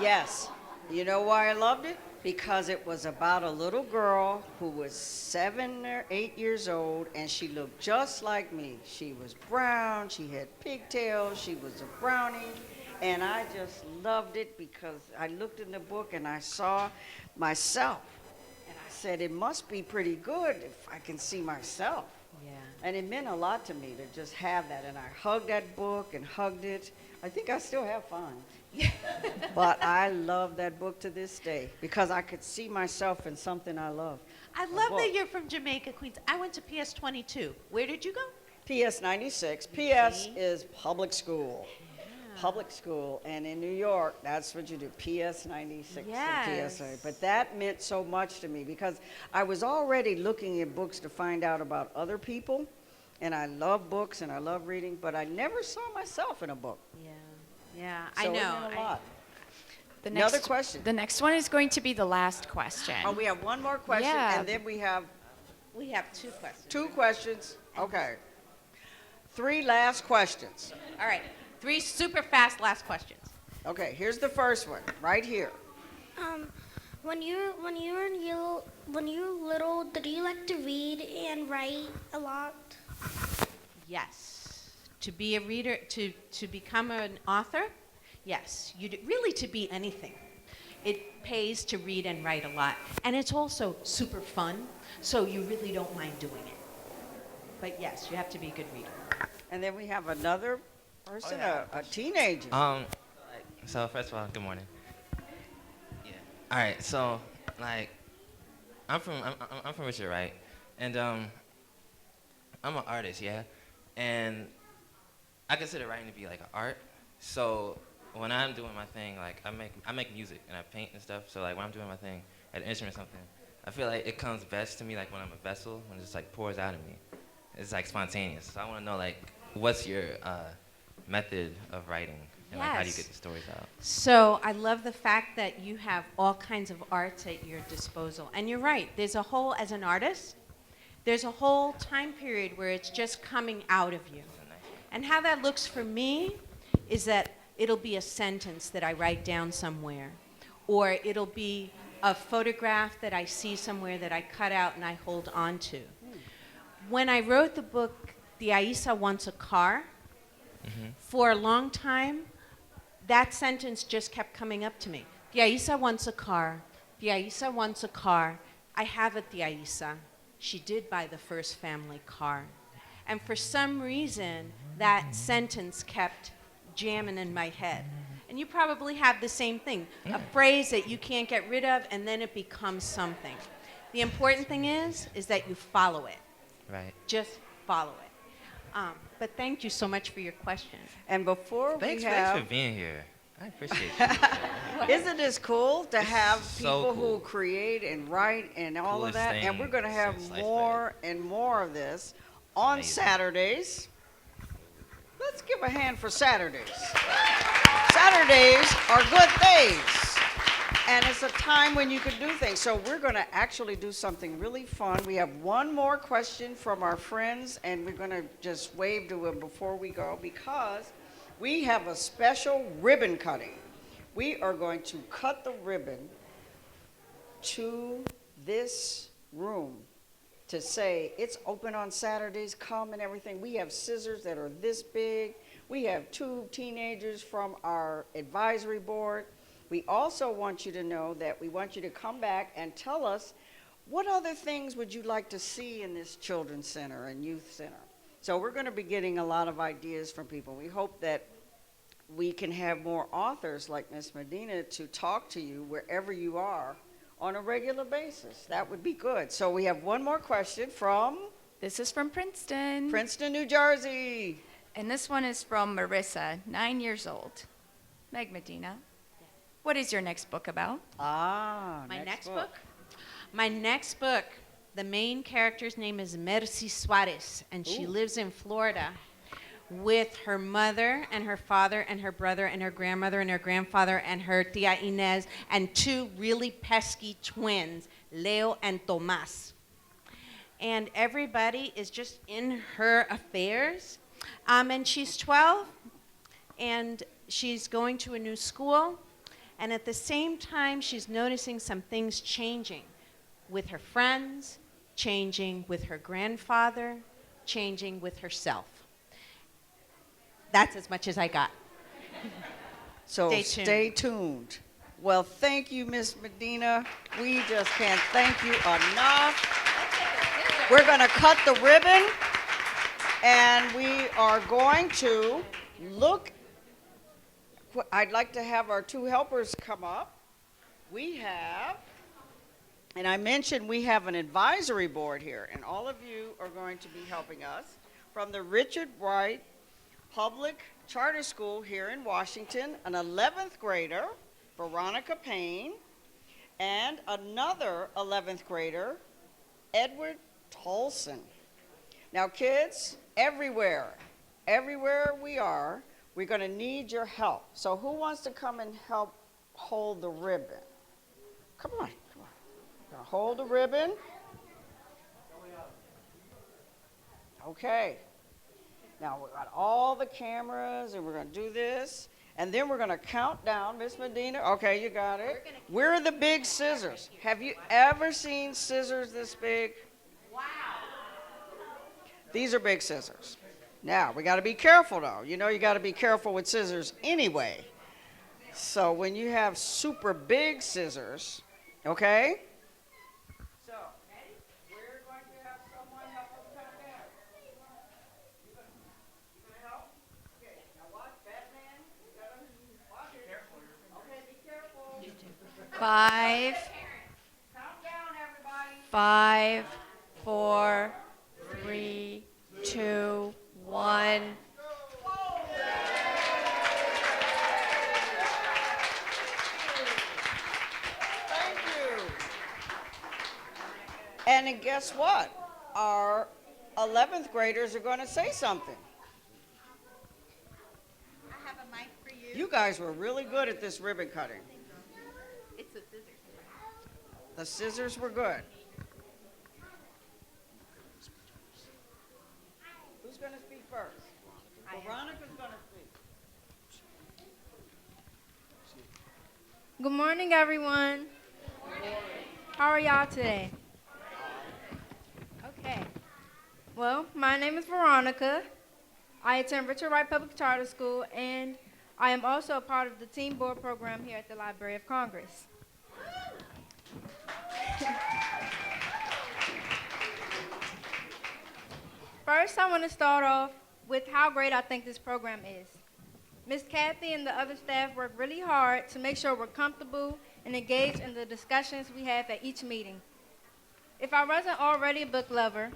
Speaker 1: Yes. You know why I loved it? Because it was about a little girl who was 7 or 8 years old, and she looked just like me. She was brown, she had pigtails, she was a brownie, and I just loved it because I looked in the book and I saw myself. And I said, it must be pretty good if I can see myself.
Speaker 3: Yeah.
Speaker 1: And it meant a lot to me to just have that. And I hugged that book and hugged it. I think I still have fines. But I love that book to this day because I could see myself in something I love.
Speaker 3: I love that you're from Jamaica, Queens. I went to PS 22. Where did you go?
Speaker 1: PS 96. PS is public school. Public school. And in New York, that's what you do. PS 96
Speaker 3: Yes.
Speaker 1: and PSA. But that meant so much to me because I was already looking at books to find out about other people. And I love books and I love reading, but I never saw myself in a book.
Speaker 3: Yeah,
Speaker 1: So
Speaker 3: I know.
Speaker 1: It meant a lot.
Speaker 2: The
Speaker 1: Another
Speaker 2: next,
Speaker 1: question.
Speaker 2: The next one is going to be the last question.
Speaker 1: Oh, we have one more question,
Speaker 2: Yeah.
Speaker 1: and then we have
Speaker 3: We have two questions.
Speaker 1: 2 questions. Okay. 3 last questions.
Speaker 3: All right, 3 super fast last questions.
Speaker 1: Okay, here's the first one, right here.
Speaker 7: When you were little, did you like to read and write a lot?
Speaker 3: Yes. To be a reader, to become an author, yes. Really to be anything. It pays to read and write a lot. And it's also super fun, so you really don't mind doing it. But yes, you have to be a good reader.
Speaker 1: And then we have another person,
Speaker 8: yeah.
Speaker 1: a teenager.
Speaker 8: So first of all, good morning. Yeah. All right. So like, I'm from Richard, right? And I'm an artist, yeah. And I consider writing to be like an art. So when I'm doing my thing, like I make music and I paint and stuff. So like when I'm doing my thing at an instrument or something, I feel like it comes best to me like when I'm a vessel, when it just like pours out of me. It's like spontaneous. So I want to know like, what's your method of writing? And like, how do you
Speaker 3: Yes.
Speaker 8: get the stories out?
Speaker 3: So I love the fact that you have all kinds of arts at your disposal. And you're right, there's a whole, as an artist, there's a whole time period where it's just coming out of you. And how that looks for me is that it'll be a sentence that I write down somewhere, or it'll be a photograph that I see somewhere that I cut out and I hold on to. When I wrote the book, The Aisa Wants a Car, for a long time, that sentence just kept coming up to me. The Aisa wants a car. The Aisa wants a car. I have it, the Aisa. She did buy the first family car. And for some reason, that sentence kept jamming in my head. And you probably have the same thing. A phrase that you can't get rid of, and then it becomes something. The important thing is that you follow it.
Speaker 8: Right.
Speaker 3: Just follow it. But thank you so much for your question.
Speaker 1: And before
Speaker 8: Thanks
Speaker 1: we have,
Speaker 8: for being here. I appreciate you.
Speaker 1: isn't this cool to have
Speaker 8: so
Speaker 1: people
Speaker 8: cool.
Speaker 1: who create and write and all of
Speaker 8: Coolest
Speaker 1: that? And
Speaker 8: thing
Speaker 1: we're going to have
Speaker 8: since sliced
Speaker 1: more and more of this on
Speaker 8: Amazing.
Speaker 1: Saturdays. Let's give a hand for Saturdays. Saturdays are good days. And it's a time when you can do things. So we're going to actually do something really fun. We have one more question from our friends, and we're going to just wave to them before we go because we have a special ribbon cutting. We are going to cut the ribbon to this room to say it's open on Saturdays, come and everything. We have scissors that are this big. We have 2 teenagers from our advisory board. We also want you to know that we want you to come back and tell us what other things would you like to see in this children's center and youth center. So we're going to be getting a lot of ideas from people. We hope that we can have more authors like Miss Medina to talk to you wherever you are on a regular basis. That would be good. So we have one more question from
Speaker 2: This is from Princeton.
Speaker 1: Princeton, New Jersey.
Speaker 2: And this one is from Marissa, 9 years old. Meg Medina. What is your next book about?
Speaker 3: My next book? My next book, the main character's name is Mercy Suarez, and she lives in Florida with her mother and her father and her brother and her grandmother and her grandfather and her tia Inez and 2 really pesky twins, Leo and Tomas. And everybody is just in her affairs. And she's 12, and she's going to a new school. And at the same time, she's noticing some things changing with her friends, changing with her grandfather, changing with herself. That's as much as I got.
Speaker 1: So
Speaker 3: Stay tuned.
Speaker 1: tuned. Well, thank you, Miss Medina. We just can't thank you enough. We're going to cut the ribbon, and we are going to look. I'd like to have our 2 helpers come up. We have, and I mentioned we have an advisory board here, and all of you are going to be helping us from the Richard Wright Public Charter School here in Washington, an 11th grader, Veronica Payne, and another 11th grader, Edward Tolson. Now, kids, everywhere we are, we're going to need your help. So who wants to come and help hold the ribbon? Come on. Gonna hold the ribbon. Okay. Now, we've got all the cameras, and we're going to do this. And then we're going to count down. Miss Medina, okay, you got it. We're the big scissors. Have you ever seen scissors this big? Wow. These are big scissors. Now, we got to be careful, though. You know you got to be careful with scissors anyway. So when you have super big scissors, okay? So, ready? We're going to have someone help us count down. You gonna help? Okay, now watch, Batman. You gotta watch it. Okay, be careful.
Speaker 2: 5,
Speaker 1: Count down, everybody.
Speaker 2: 5, 4, 3, 2, 1.
Speaker 1: Thank you. And then guess what? Our 11th graders are going to say something.
Speaker 3: I have a mic for you.
Speaker 1: You guys were really good at this ribbon cutting.
Speaker 3: It's the scissors.
Speaker 1: The scissors were good. Who's going to speak first? Veronica's going to speak.
Speaker 9: Good morning, everyone. How are y'all today? Okay. Well, my name is Veronica. I attend Richard Wright Public Charter School, and I am also a part of the Team Board program here at the Library of Congress. First, I want to start off with how great I think this program is. Miss Kathy and the other staff work really hard to make sure we're comfortable and engaged in the discussions we have at each meeting. If I wasn't already a book lover,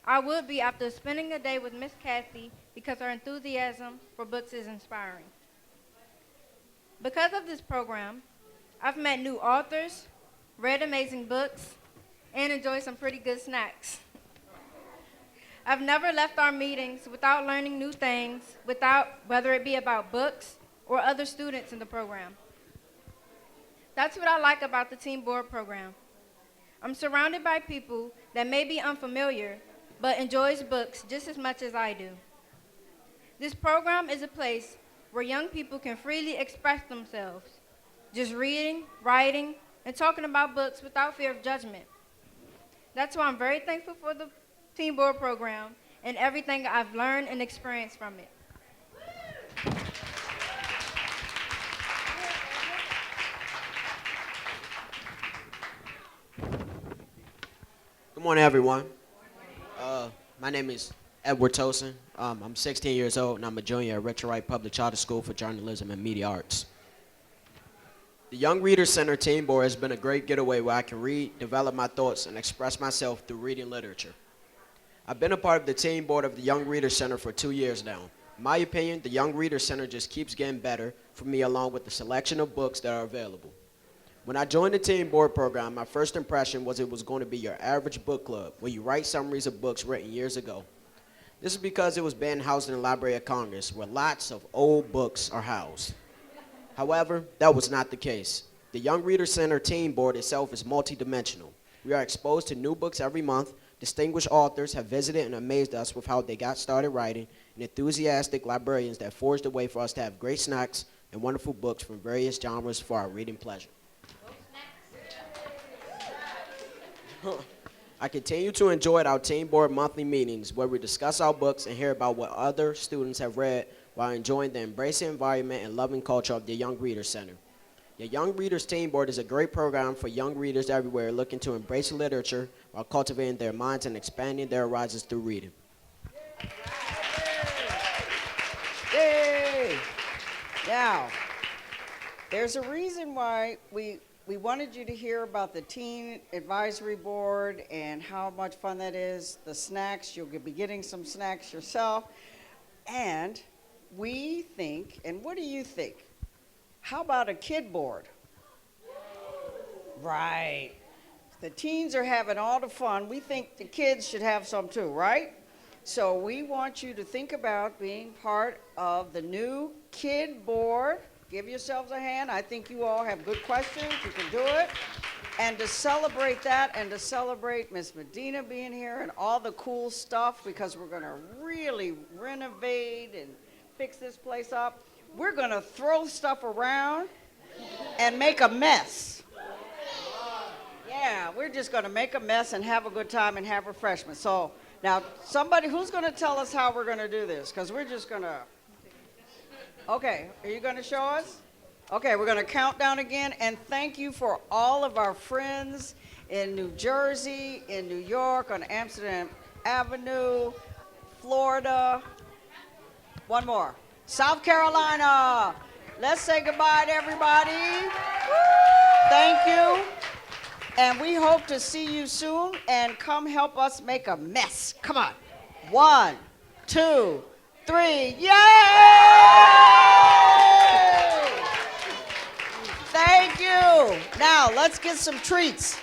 Speaker 9: I would be after spending a day with Miss Kathy because her enthusiasm for books is inspiring. Because of this program, I've met new authors, read amazing books, and enjoyed some pretty good snacks. I've never left our meetings without learning new things, whether it be about books or other students in the program. That's what I like about the Team Board program. I'm surrounded by people that may be unfamiliar, but enjoys books just as much as I do. This program is a place where young people can freely express themselves, just reading, writing, and talking about books without fear of judgment. That's why I'm very thankful for the Team Board program and everything I've learned and experienced from it.
Speaker 10: Good morning, everyone. My name is Edward Tosin. I'm 16 years old, and I'm a junior at Richard Wright Public Charter School for Journalism and Media Arts. The Young Readers Center Team Board has been a great getaway where I can read, develop my thoughts, and express myself through reading literature. I've been a part of the Team Board of the Young Readers Center for 2 years now. In my opinion, the Young Readers Center just keeps getting better for me along with the selection of books that are available. When I joined the Team Board program, my first impression was it was going to be your average book club where you write summaries of books written years ago. This is because it was being housed in the Library of Congress where lots of old books are housed. However, that was not the case. The Young Readers Center Team Board itself is multidimensional. We are exposed to new books every month. Distinguished authors have visited and amazed us with how they got started writing, and enthusiastic librarians that forged a way for us to have great snacks and wonderful books from various genres for our reading pleasure. I continue to enjoy our Team Board monthly meetings where we discuss our books and hear about what other students have read while enjoying the embracing environment and loving culture of the Young Readers Center. The Young Readers Team Board is a great program for young readers everywhere looking to embrace literature while cultivating their minds and expanding their horizons through reading.
Speaker 1: Yay! Now, there's a reason why we wanted you to hear about the Teen Advisory Board and how much fun that is, the snacks. You'll be getting some snacks yourself. And we think, and what do you think? How about a kid board? Right. The teens are having all the fun. We think the kids should have some too, right? So we want you to think about being part of the new kid board. Give yourselves a hand. I think you all have good questions. You can do it. And to celebrate that and to celebrate Miss Medina being here and all the cool stuff, because we're going to really renovate and fix this place up, we're going to throw stuff around and make a mess. Yeah, we're just going to make a mess and have a good time and have refreshments. So now somebody, who's going to tell us how we're going to do this? Because we're just going to, okay, are you going to show us? Okay, we're going to count down again, and thank you for all of our friends in New Jersey, in New York, on Amsterdam Avenue, Florida. One more. South Carolina. Let's say goodbye to everybody. Thank you. And we hope to see you soon, and come help us make a mess. Come on. 1, 2, 3. Yay! Thank you. Now, let's get some treats.